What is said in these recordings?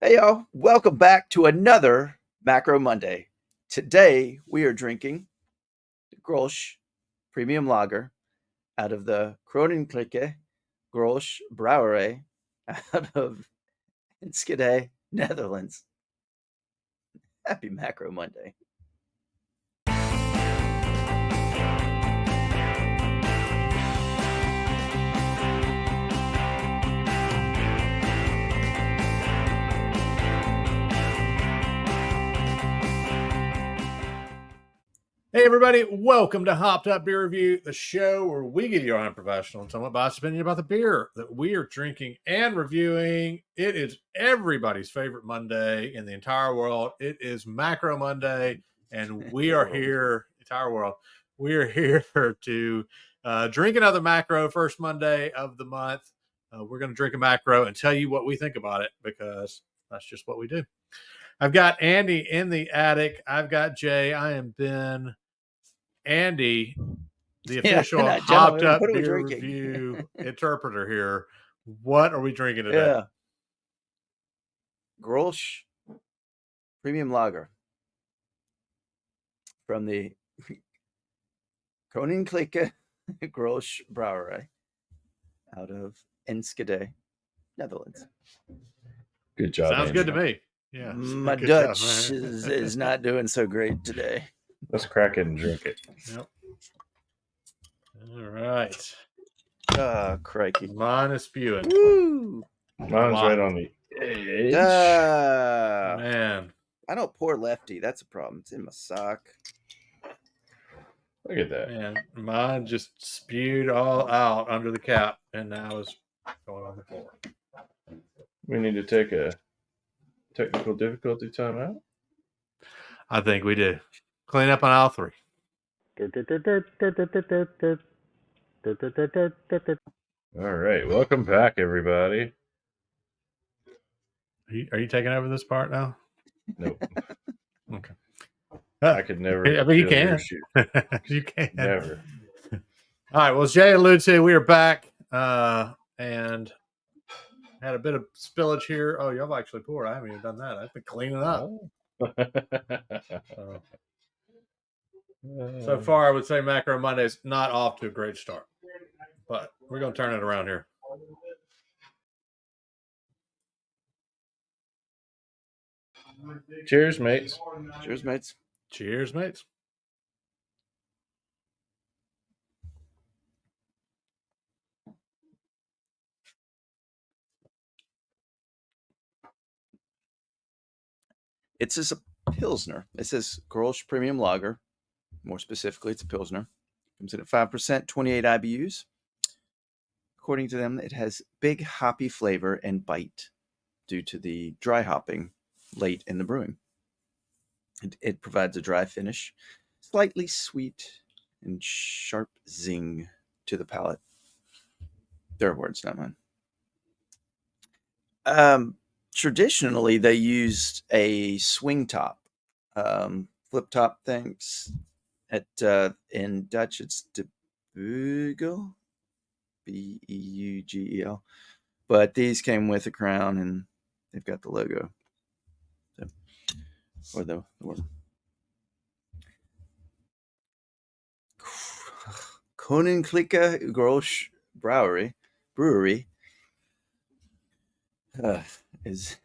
Hey, y'all. Welcome back to another Macro Monday. Today, we are drinking the Grolsch Premium Lager out of the Koninklijke Grolsch Brewery out of Enschede, Netherlands. Happy Macro Monday. Hey everybody, welcome to Hopped Up Beer Review, the show where we give you our unprofessional and somewhat biased opinion about the beer that we are drinking and reviewing. It is everybody's favorite Monday in the entire world. It is Macro Monday, and we are here, entire world, we are here to drink another Macro first Monday of the month. We're going to drink a Macro and tell you what we think about it because that's just what we do. I've got Andy in the attic. I've got Jay. I am Ben. Andy, the official Hopped Up Beer Review interpreter here. What are we drinking today? Yeah. Grolsch Premium Lager from the Koninklijke Grolsch Brewery out of Enschede, Netherlands. Good job. Sounds good to me. Yeah. My Dutch is not doing so great today. Let's crack it and drink it. Yep. All right. Crikey. Mine is spewing. Woo! Mine's right on the edge. Man. I don't pour lefty. That's a problem. It's in my sock. Look at that. Man, mine just spewed all out under the cap, and now is going on the floor. We need to take a technical difficulty timeout. I think we do. Clean up on aisle 3. All right. Welcome back, everybody. Are you taking over this part now? Nope. Okay. I could never. I mean, you can. You can. Never. All right. Well, as Jay alluded to, we are back and had a bit of spillage here. Oh, y'all actually poured. I haven't even done that. I've been cleaning up. So far, I would say Macro Monday's not off to a great start, but we're going to turn it around here. Cheers, mates. Cheers, mates. Cheers, mates. It's just a Pilsner. It says Grolsch Premium Lager. More specifically, it's a Pilsner. Comes in at 5%, 28 IBUs. According to them, it has big hoppy flavor and bite due to the dry hopping late in the brewing. It provides a dry finish, slightly sweet and sharp zing to the palate. Their words, not mine. Traditionally, they used a swing top, flip top things. In Dutch, it's de Beugel, Beugel. But these came with a crown, and they've got the logo. So, or the word. Koninklijke Grolsch Brewery is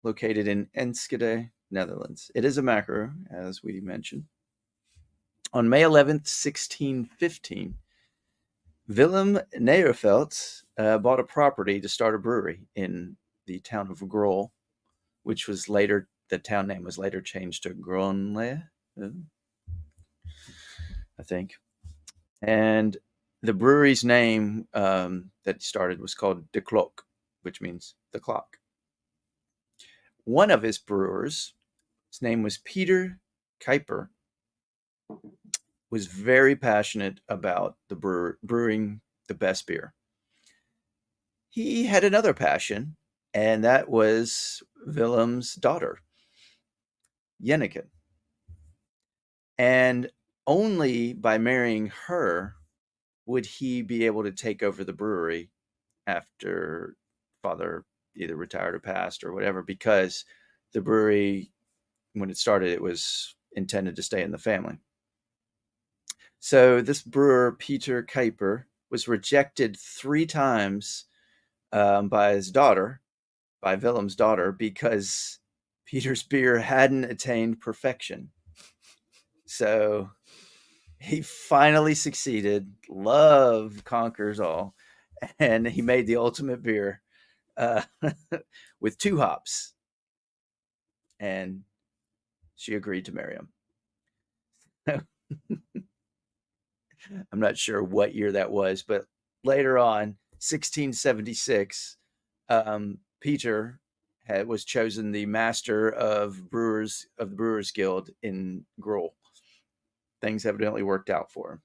located in Enschede, Netherlands. It is a macro, as we mentioned. On May 11th, 1615, Willem Neyervelt bought a property to start a brewery in the town of Grol, which was later, the town name was later changed to Groenle, I think. And the brewery's name that he started was called De Klok, which means the clock. One of his brewers, his name was Peter Kuiper, was very passionate about the brewing the best beer. He had another passion, and that was Willem's daughter, Jenneke. And only by marrying her would he be able to take over the brewery after father either retired or passed or whatever, because the brewery, when it started, it was intended to stay in the family. So this brewer, Peter Kuiper, was rejected 3 times by his daughter, by Willem's daughter, because Peter's beer hadn't attained perfection. So he finally succeeded. Love conquers all. And he made the ultimate beer uh, with 2 hops. And she agreed to marry him. I'm not sure what year that was, but later on, 1676, Peter was chosen the master of brewers of the Brewers Guild in Grolsch. Things evidently worked out for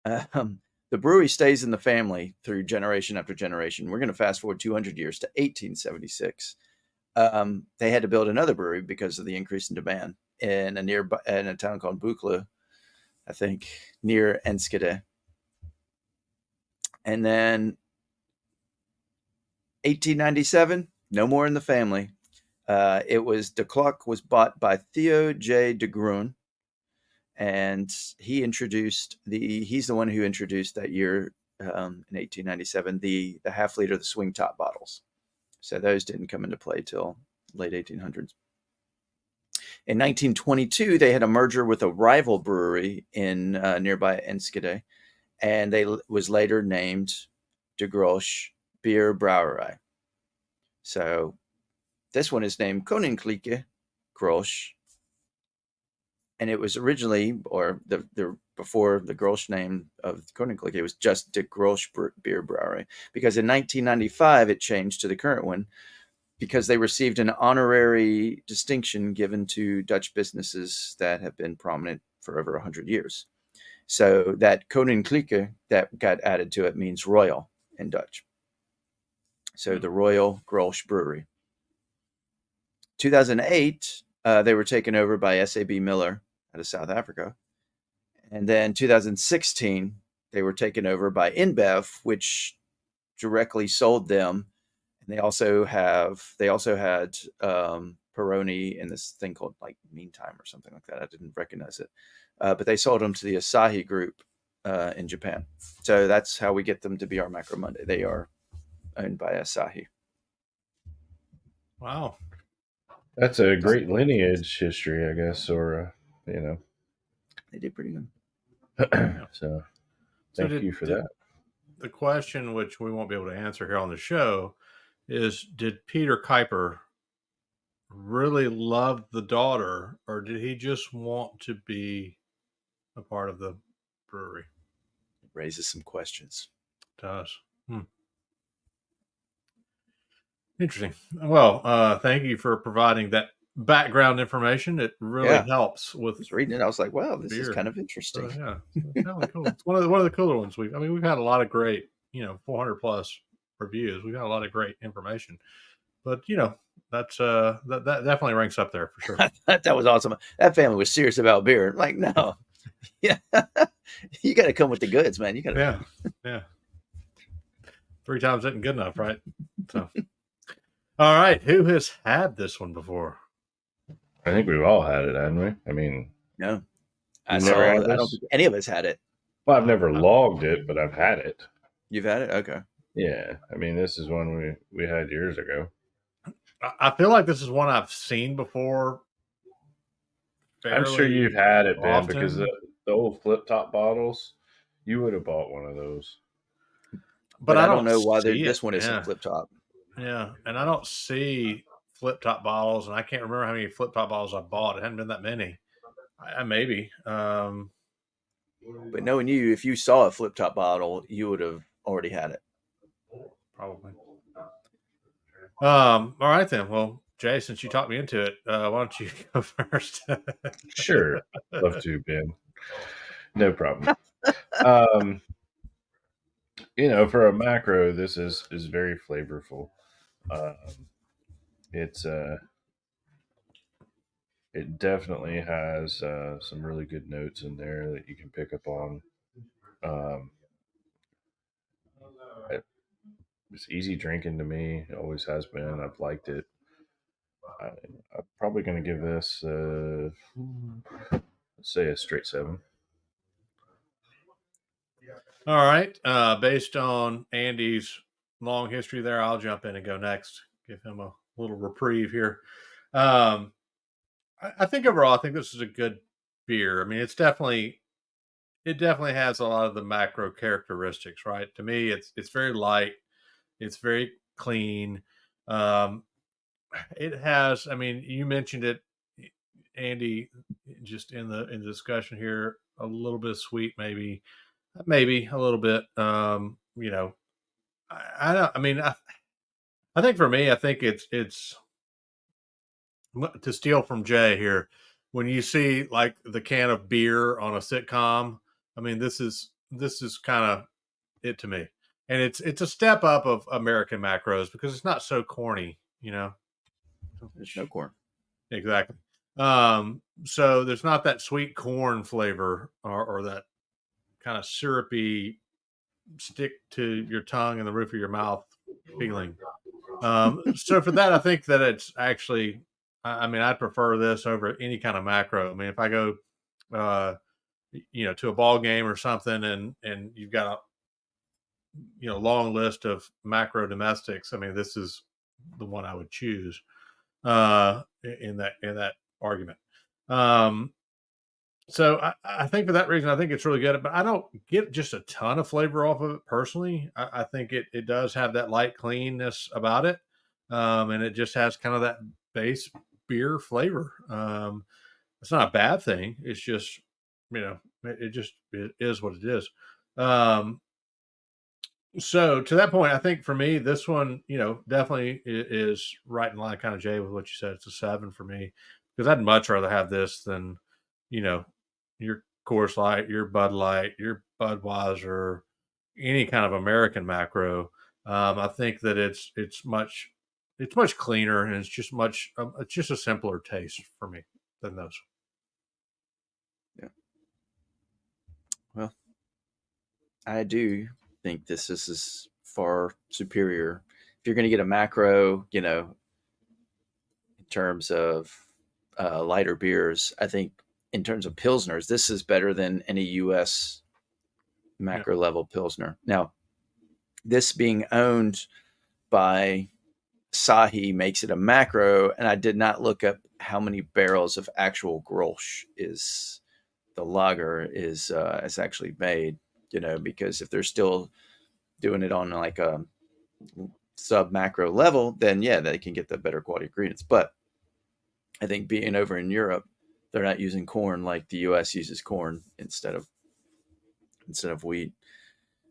him. The brewery stays in the family through generation after generation. We're going to fast forward 200 years to 1876. They had to build another brewery because of the increase in demand in a town called Buchla, I think, near Enschede. And then 1897, no more in the family. De Klock was bought by Theo J. de Groen, and he's the one who introduced that year, in 1897, the half liter, the swing top bottles. So those didn't come into play till late 1800s. In 1922, they had a merger with a rival brewery in nearby Enschede, and they was later named De Grolsch Beer Brewery. So this one is named Koninklijke Grolsch, and it was originally, or before the Grolsch name of Koninklijke, it was just De Grolsch Beer Brewery, because in 1995 it changed to the current one because they received an honorary distinction given to Dutch businesses that have been prominent for over 100 years. So that Koninklijke that got added to it means royal in Dutch. So the Royal Grolsch Brewery. 2008, they were taken over by SAB Miller out of South Africa. And then 2016, they were taken over by InBev, which directly sold them. And they also had Peroni in this thing called like Meantime or something like that. I didn't recognize it. But they sold them to the Asahi Group in Japan. So that's how we get them to be our Macro Monday. They are owned by Asahi. Wow. That's a great lineage history, I guess, or They did pretty good. So thank you for that. The question, which we won't be able to answer here on the show, is: did Peter Kuiper really love the daughter, or did he just want to be a part of the brewery? It raises some questions. It does. Interesting. Well, thank you for providing that background information. It really helps with. I was reading it. I was like, wow, this is kind of interesting. Yeah, it's kind of cool. It's one of the cooler ones. We've had a lot of great, 400 plus reviews. We've got a lot of great information, but that's that definitely ranks up there for sure. That was awesome. That family was serious about beer. Like, no, yeah, you got to come with the goods, man. You got to, yeah. 3 times isn't good enough, right? So, all right, who has had this one before? I think we've all had it, haven't we? I mean, no, I don't think any of us had it. Well, I've never logged it, but I've had it. You've had it? Okay. Yeah. I mean, this is one we had years ago. I feel like this is one I've seen before. I'm sure you've had it, Ben, because the old flip top bottles, you would have bought one of those. But I don't know why this one isn't flip top. Yeah, and I don't see flip top bottles, and I can't remember how many flip top bottles I bought. It hadn't been that many. Maybe. But knowing you, if you saw a flip top bottle, you would have already had it. Probably. All right then. Well, Jay, since you talked me into it, why don't you go first? Sure. Love to, Ben. No problem. For a macro, this is very flavorful. It definitely has some really good notes in there that you can pick up on. It's easy drinking to me. It always has been. I've liked it. I'm probably going to give this, let's say, a straight 7. All right. Based on Andy's long history there, I'll jump in and go next. Give him a little reprieve here. I think overall, I think this is a good beer. I mean, it definitely has a lot of the macro characteristics, right? To me, it's very light, it's very clean. It has, I mean, you mentioned it, Andy, just in the discussion here, a little bit of sweet, maybe a little bit. You know, I don't. I mean, I think for me, I think it's to steal from Jay here. When you see like the can of beer on a sitcom, I mean, this is kind of it to me, and it's a step up of American macros because it's not so corny, you know. There's no corn. Exactly. So there's not that sweet corn flavor or that kind of syrupy stick to your tongue and the roof of your mouth feeling. So for that, I think that it's actually, I mean, I'd prefer this over any kind of macro. I mean, if I go, to a ball game or something, and you've got a, long list of macro domestics, I mean, this is the one I would choose in that argument. So I think for that reason, I think it's really good, but I don't get just a ton of flavor off of it personally. I think it does have that light cleanness about it. And it just has kind of that base beer flavor. It's not a bad thing. It's just, it is what it is. So to that point, I think for me, this one, definitely is right in line, kind of Jay, with what you said. It's a 7 for me because I'd much rather have this than, your Coors Light, your Bud Light, your Budweiser, any kind of American macro. I think that it's much cleaner and it's just a simpler taste for me than those. Yeah. Well, I do think this is far superior. If you're going to get a macro, in terms of lighter beers, I think in terms of Pilsners, this is better than any U.S. macro level Pilsner. Now, this being owned by Sahi makes it a macro, and I did not look up how many barrels of actual Grolsch the lager is actually made, because if they're still doing it on like a sub macro level, then yeah, they can get the better quality ingredients. But I think being over in Europe, they're not using corn like the US uses corn instead of wheat.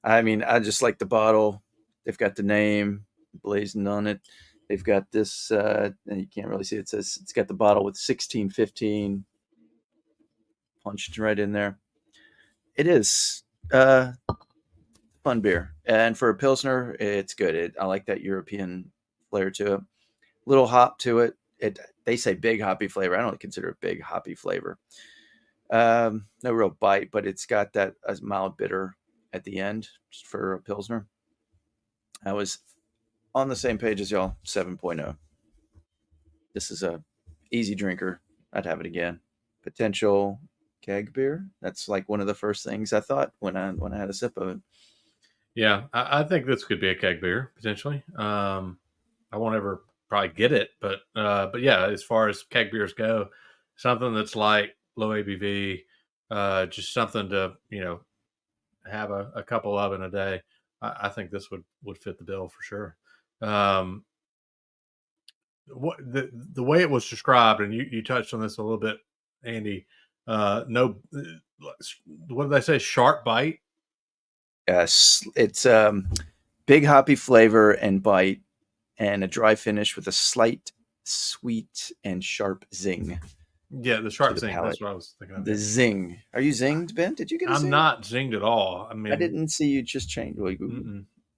I mean, I just like the bottle. They've got the name blazoned on it. They've got this, and you can't really see it. It says it's got the bottle with 1615 punched right in there. It is fun beer, and for a Pilsner, it's good. I like that European flair to it. Little hop to it. They say big hoppy flavor. I don't consider it big hoppy flavor. No real bite, but it's got that mild bitter at the end for a Pilsner. I was on the same page as y'all, 7.0. This is a easy drinker. I'd have it again. Potential keg beer. That's like one of the first things I thought when I had a sip of it. Yeah, I think this could be a keg beer potentially. I won't ever probably get it, but yeah, as far as keg beers go, something that's light, low ABV, just something to have a couple of in a day. I think this would fit the bill for sure. What the way it was described, and you touched on this a little bit, Andy. No, what did they say? Sharp bite. Yes, it's big hoppy flavor and bite, and a dry finish with a slight sweet and sharp zing. Yeah, the sharp zing. That's what I was thinking of. The zing. Are you zinged, Ben? Did you get a zing? I'm not zinged at all. I mean, I didn't see you just change.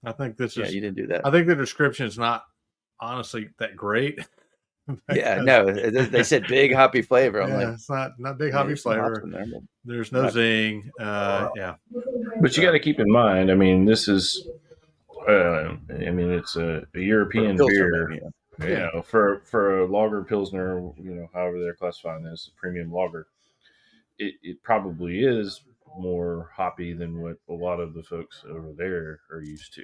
I think this is. Yeah, you didn't do that. I think the description is not honestly that great. Yeah, no, they said big hoppy flavor. I'm like, it's not big hoppy flavor. There's no zing. Yeah, but you got to keep in mind. I mean, this is I mean, it's a European beer. Maybe, You know, for a lager pilsner, however they're classifying this, premium lager, it probably is more hoppy than what a lot of the folks over there are used to.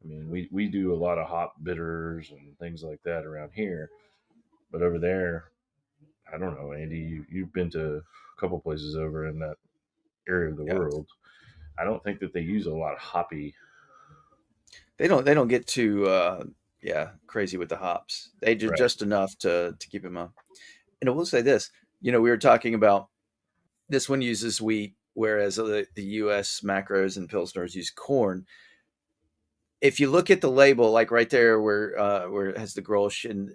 I mean, we do a lot of hop bitters and things like that around here, but over there, I don't know, Andy. You've been to a couple places over in that area of the world. I don't think that they use a lot of hoppy. They don't get too crazy with the hops. They do just enough to keep them up. And I will say this, we were talking about this one uses wheat, whereas the U.S. macros and pilsners use corn. If you look at the label, like right there where it has the Grolsch, and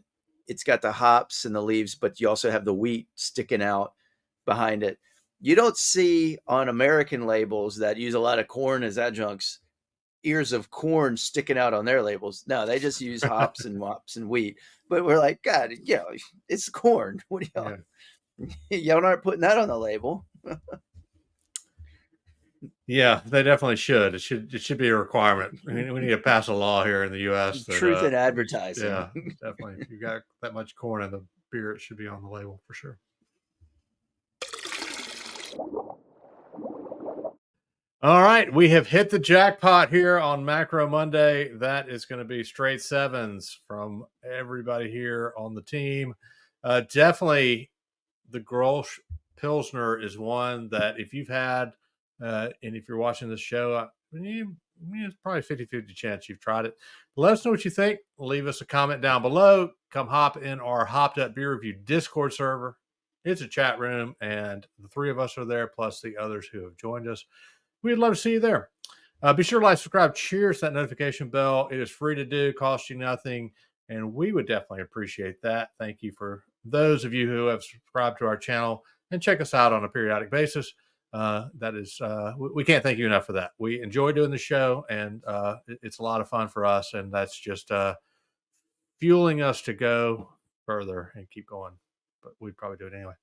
it's got the hops and the leaves, but you also have the wheat sticking out behind it. You don't see on American labels that use a lot of corn as adjuncts, ears of corn sticking out on their labels. No, they just use hops and wops and wheat. But we're like, God, it's corn. What do y'all? Yeah. Y'all aren't putting that on the label. Yeah, they definitely should. It should be a requirement. We need to pass a law here in the U.S. that, truth in advertising. Yeah, definitely. If you got that much corn in the beer, it should be on the label for sure. All right, we have hit the jackpot here on Macro Monday. That is going to be straight sevens from everybody here on the team. Definitely, the Grolsch Pilsner is one that if you've had, and if you're watching this show, it's probably 50-50 chance you've tried it. Let us know what you think. Leave us a comment down below. Come hop in our Hopped Up Beer Review Discord server. It's a chat room, and the three of us are there, plus the others who have joined us. We'd love to see you there. Be sure to like, subscribe, cheers that notification bell. It is free to do, costs you nothing, and we would definitely appreciate that. Thank you for those of you who have subscribed to our channel and check us out on a periodic basis. That is, we can't thank you enough for that. We enjoy doing the show, and it's a lot of fun for us, and that's just fueling us to go further and keep going. But we'd probably do it anyway.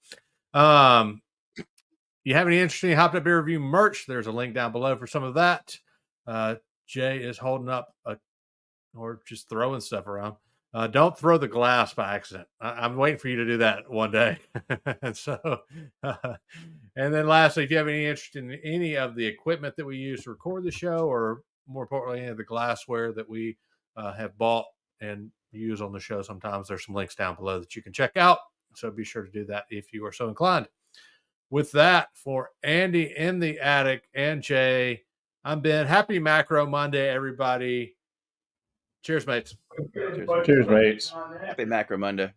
You have any interesting Hopped Up Beer Review merch? There's a link down below for some of that. Jay is holding up or just throwing stuff around. Don't throw the glass by accident. I'm waiting for you to do that one day. And then lastly, if you have any interest in any of the equipment that we use to record the show, or more importantly, any of the glassware that we have bought and use on the show, sometimes there's some links down below that you can check out. So be sure to do that if you are so inclined. With that, for Andy in the attic and Jay, I'm Ben. Happy Macro Monday, everybody. Cheers, mates. Cheers, mates. Happy Macro Monday.